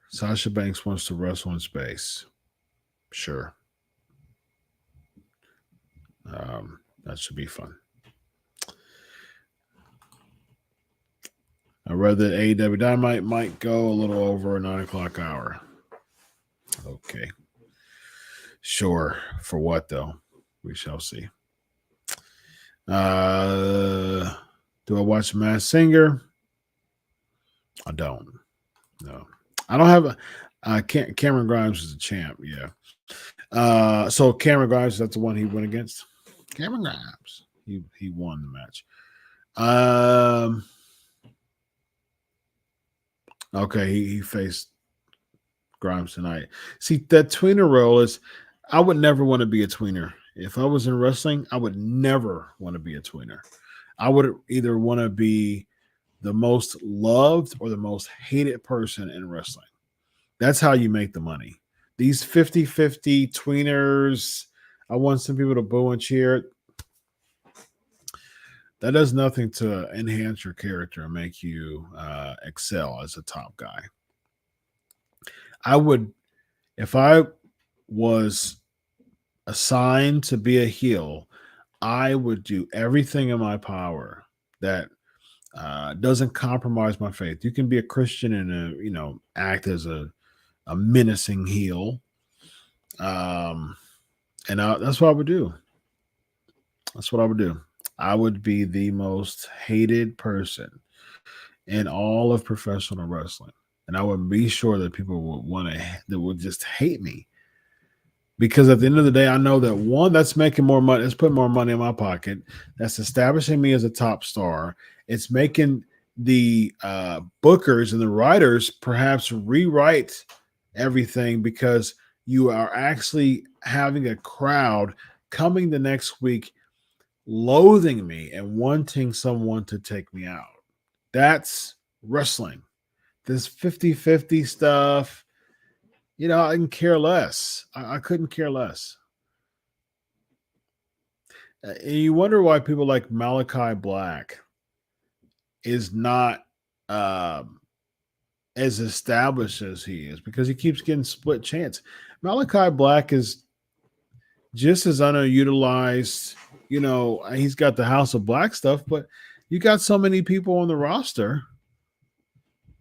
Sasha Banks wants to wrestle in space. Sure. That should be fun. I read that AEW Dynamite might go a little over a 9 o'clock hour. Okay. Sure. For what, though? We shall see. Do I watch Masked Singer? I don't. No. I don't have a Cameron Grimes is a champ, yeah. So Cameron Grimes, that's the one he went against? Cameron Grimes. He won the match. Okay, he faced Grimes tonight. See, that tweener role is, I would never want to be a tweener. If I was in wrestling, I would never want to be a tweener. I would either want to be the most loved or the most hated person in wrestling. That's how you make the money. These 50-50 tweeners, I want some people to boo and cheer. That does nothing to enhance your character and make you excel as a top guy. I would, if I was assigned to be a heel, I would do everything in my power that doesn't compromise my faith. You can be a Christian and act as a menacing heel, and that's what I would do. That's what I would do. I would be the most hated person in all of professional wrestling, and I would be sure that people would just hate me. Because at the end of the day, I know that one, that's making more money. It's putting more money in my pocket. That's establishing me as a top star. It's making the bookers and the writers perhaps rewrite everything because you are actually having a crowd coming the next week loathing me and wanting someone to take me out. That's wrestling. This 50-50 stuff, I can care less. I couldn't care less. And you wonder why people like Malachi Black is not as established as he is, because he keeps getting split chance. Malachi Black is just as underutilized. He's got the House of Black stuff, but you got so many people on the roster.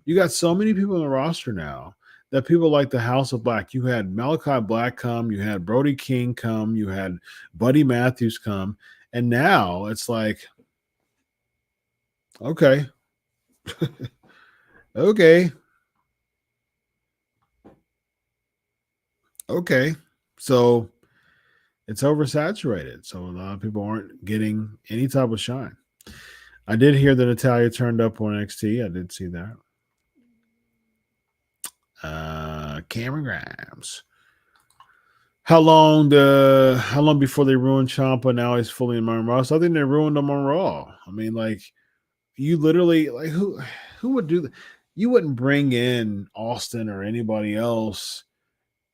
You got so many people on the roster now that people like the House of Black. You had Malachi Black come, you had Brody King come, you had Buddy Matthews come, and now it's like, okay. Okay. So it's oversaturated. So a lot of people aren't getting any type of shine. I did hear that Natalya turned up on NXT. I did see that. Cameron Grimes. How long before they ruined Ciampa? Now he's fully in Raw. So I think they ruined him on Raw. I mean, like, you literally, like, who would do that? You wouldn't bring in Austin or anybody else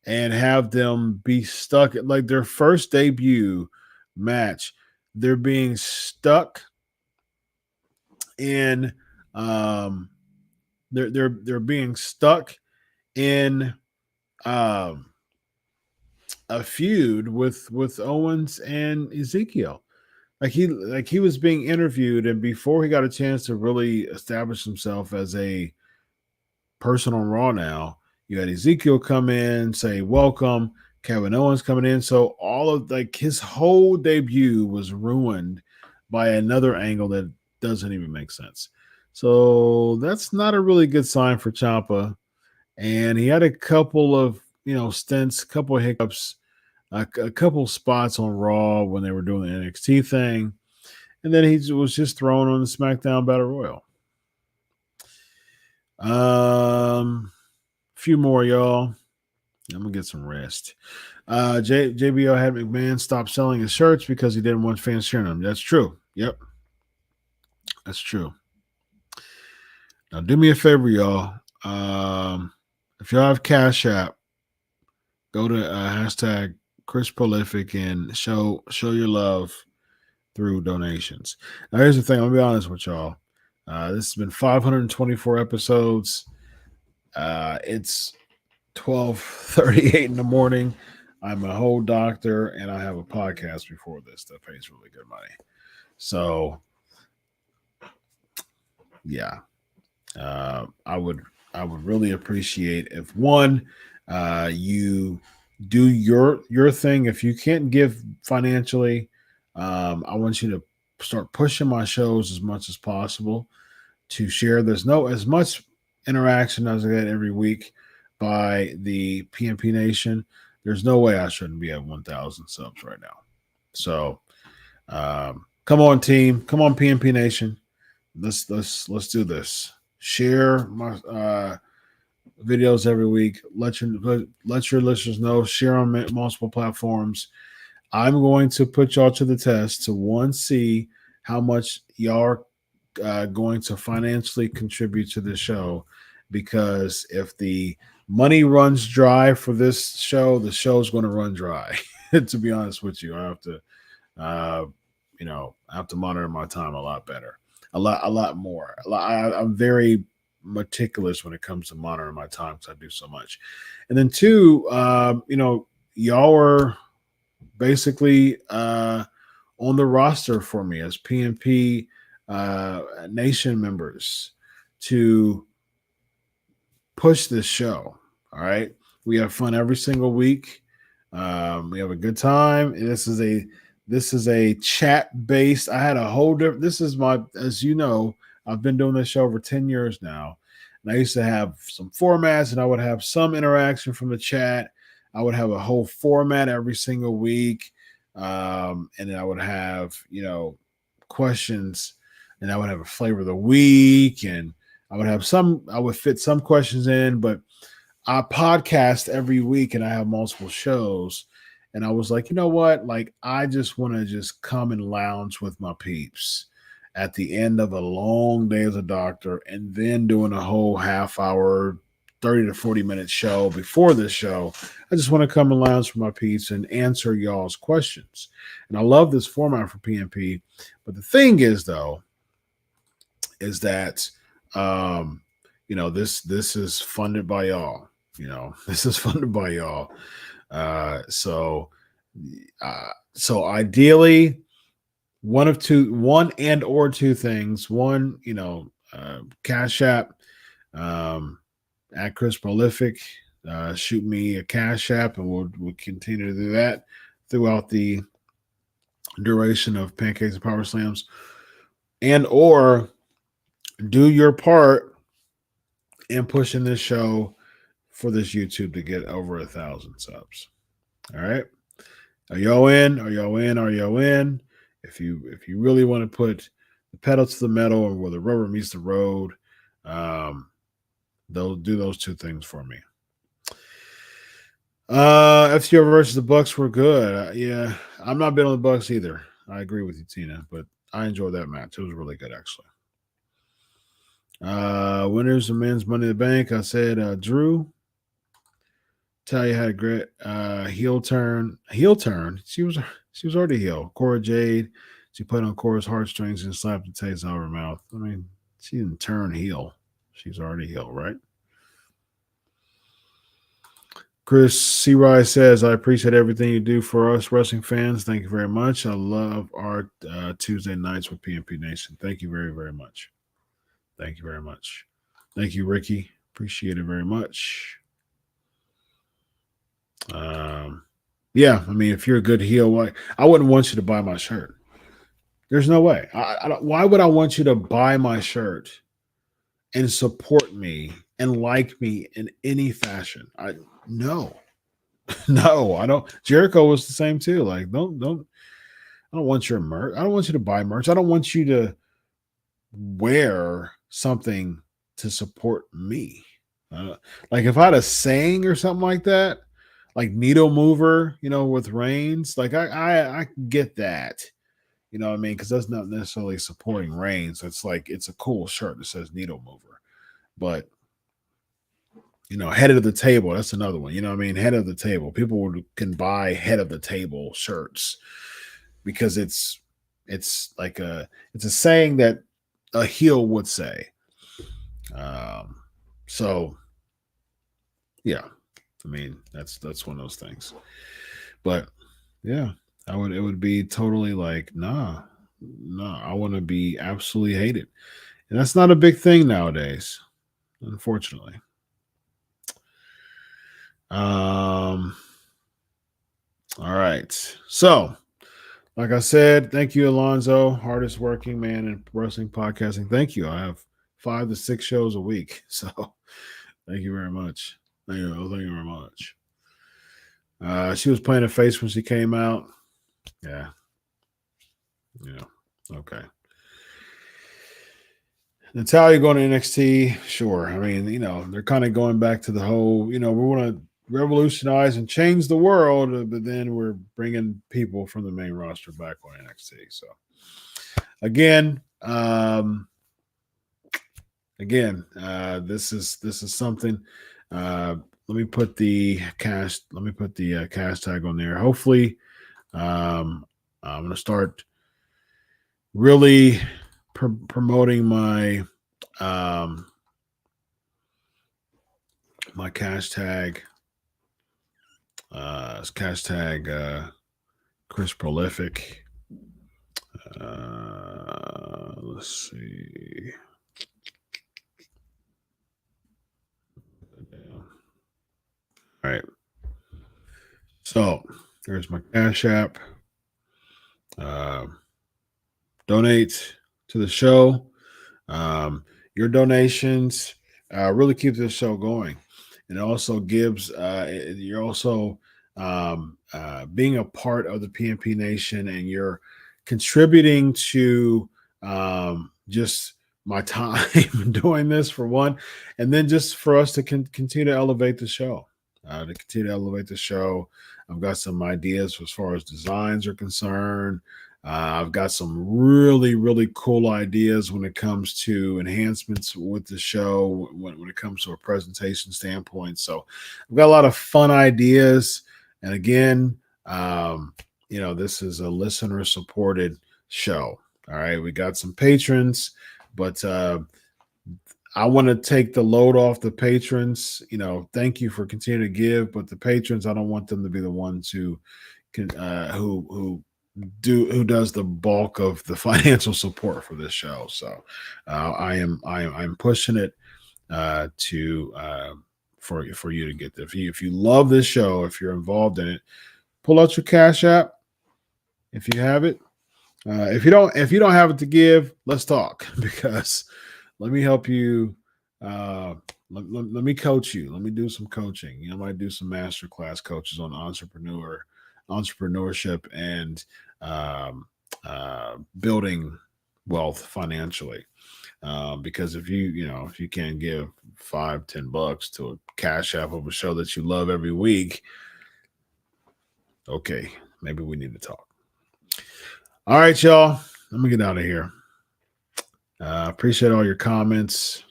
and have them be stuck at, like, their first debut match. They're being stuck in they're being stuck in a feud with Owens and Ezekiel. Like he was being interviewed, and before he got a chance to really establish himself as a person on Raw now, you had Ezekiel come in, say welcome, Kevin Owens coming in. So all of, like, his whole debut was ruined by another angle that doesn't even make sense. So that's not a really good sign for Ciampa. And he had a couple of stints, a couple of hiccups, a couple spots on Raw when they were doing the NXT thing, and then he was just thrown on the SmackDown Battle Royal. Few more, y'all. I'm gonna get some rest. JBL had McMahon stop selling his shirts because he didn't want fans cheering him. That's true. Yep, that's true. Now, do me a favor, y'all. If y'all have Cash App, go to hashtag Chris Prolific and show your love through donations. Now, here's the thing. I'll be honest with y'all. This has been 524 episodes. It's 12:38 in the morning. I'm a whole doctor, and I have a podcast before this that pays really good money. So, yeah, I would really appreciate if you do your thing. If you can't give financially, I want you to start pushing my shows as much as possible to share. There's as much interaction as I get every week by the PNP Nation. There's no way I shouldn't be at 1,000 subs right now. So come on, team. Come on, PNP Nation. Let's do this. Share my videos every week. Let your listeners know. Share on multiple platforms. I'm going to put y'all to the test to see how much y'all are going to financially contribute to the show, because if the money runs dry for this show, the show's going to run dry. To be honest with you, I have to, I have to monitor my time a lot better, a lot more. I'm very meticulous when it comes to monitoring my time because I do so much. And then two, y'all are basically on the roster for me as PNP Nation members to push this show. All right. We have fun every single week. We have a good time. And this is a chat based. I had a whole different, this is my, as you know, I've been doing this show over 10 years now. And I used to have some formats, and I would have some interaction from the chat. I would have a whole format every single week. And then I would have, questions, and I would have a flavor of the week, and I would fit some questions in, but I podcast every week and I have multiple shows. And I was like, you know what? Like, I just want to just come and lounge with my peeps at the end of a long day as a doctor, and then doing a whole half hour, 30 to 40 minute show before this show. I just want to come and lounge with my peeps and answer y'all's questions. And I love this format for PNP. But the thing is, though, is that, this is funded by y'all. This is funded by y'all. So ideally, one and or two things. One, Cash App, at Chris Prolific, shoot me a Cash App, and we'll continue to do that throughout the duration of Pancakes and Powerslams, and or do your part in pushing this show for this YouTube to get over 1,000 subs. All right. Are y'all in? Are y'all in? Are y'all in? If you really want to put the pedal to the metal, or where the rubber meets the road, they'll do those two things for me. FTR versus the Bucks were good. Yeah, I'm not big on the Bucks either. I agree with you, Tina, but I enjoyed that match. It was really good, actually. Winners of men's Money in the Bank. I said Drew. Talia had a great heel turn. She was already heel. Cora Jade. She put on Cora's heartstrings and slapped the taste out of her mouth. I mean, she didn't turn heel. She's already heel, right? Chris C. says, I appreciate everything you do for us wrestling fans. Thank you very much. I love our Tuesday nights with PNP Nation. Thank you very, very much. Thank you very much. Thank you, Ricky. Appreciate it very much. Yeah, I mean, if you're a good heel, I wouldn't want you to buy my shirt. There's no way. I don't, why would I want you to buy my shirt and support me and like me in any fashion? No, I don't. Jericho was the same too. Like, I don't want your merch. I don't want you to buy merch. I don't want you to wear something to support me. Like, if I had a saying or something like that, like needle mover, with Reigns, like I get that, what I mean? Because that's not necessarily supporting Reigns. It's like, it's a cool shirt that says needle mover, but head of the table, that's another one. Head of the table. People can buy head of the table shirts because it's like it's a saying that a heel would say. So yeah, I mean, that's one of those things. But yeah, it would be totally like, nah, I want to be absolutely hated. And that's not a big thing nowadays, unfortunately. All right. So, like I said, thank you, Alonzo, hardest working man in wrestling podcasting. Thank you. I have 5 to 6 shows a week. So thank you very much. Thank you very much. She was playing a face when she came out. Yeah. Okay. Natalia going to NXT. Sure. I mean, they're kind of going back to the whole, we want to revolutionize and change the world, but then we're bringing people from the main roster back on NXT. So again, again, this is something. Let me put the cash tag on there. Hopefully, I'm going to start really promoting my my cash tag. It's cash tag Chris Prolific. Let's see. All right. So there's my Cash App. Donate to the show. Your donations really keep this show going. And it also gives, you're also being a part of the PNP Nation, and you're contributing to just my time doing this, for one, and then just for us to continue to elevate the show. I've got some ideas as far as designs are concerned. I've got some really, really cool ideas when it comes to enhancements with the show, when it comes to a presentation standpoint. So I've got a lot of fun ideas. And again, this is a listener-supported show. All right, we got some patrons, but I want to take the load off the patrons. Thank you for continuing to give, but the patrons, I don't want them to be the ones who does the bulk of the financial support for this show. So I'm pushing it for you to get there. If you love this show, if you're involved in it, pull out your Cash App if you have it. If you don't have it to give, let's talk, because let me help you. Let me coach you. Let me do some coaching. I might do some masterclass coaches on entrepreneurship and building wealth financially. Because if you can't give $5-10 to a Cash App of a show that you love every week, okay, maybe we need to talk. All right, y'all. Let me get out of here. Appreciate all your comments.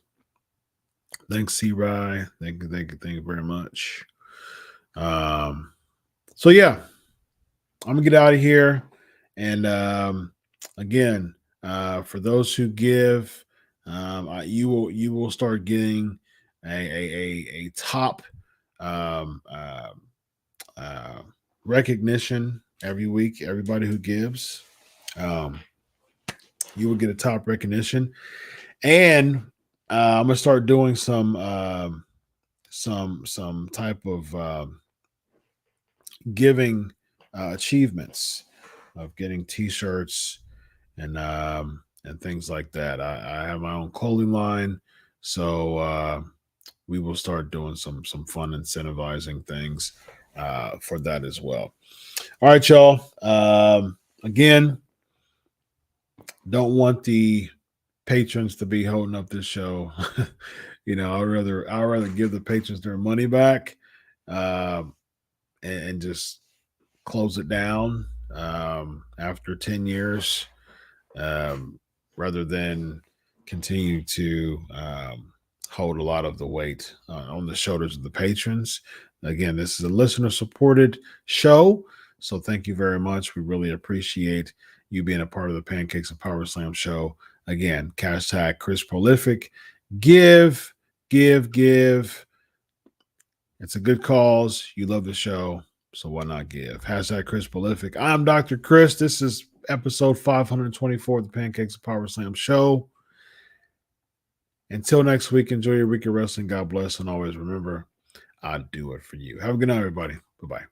Thanks, C-Rye. Thank you very much. So yeah, I'm gonna get out of here. And again, for those who give, you will start getting a top recognition every week. Everybody who gives, you will get a top recognition. And I'm gonna start doing some type of giving achievements of getting T-shirts and things like that. I have my own clothing line, so we will start doing some fun incentivizing things for that as well. All right, y'all. Again, don't want the patrons to be holding up this show. I'd rather give the patrons their money back and just close it down after 10 years rather than continue to hold a lot of the weight on the shoulders of the patrons. Again, this is a listener-supported show, so thank you very much. We really appreciate you being a part of the Pancakes and Powerslams Show. Again, Cash Tag Chris Prolific. Give. It's a good cause. You love the show, so why not give? Hashtag Chris Prolific. I'm Dr. Chris. This is episode 524 of the Pancakes and Powerslams Show. Until next week, enjoy your week of wrestling. God bless, and always remember, I do it for you. Have a good night, everybody. Bye-bye.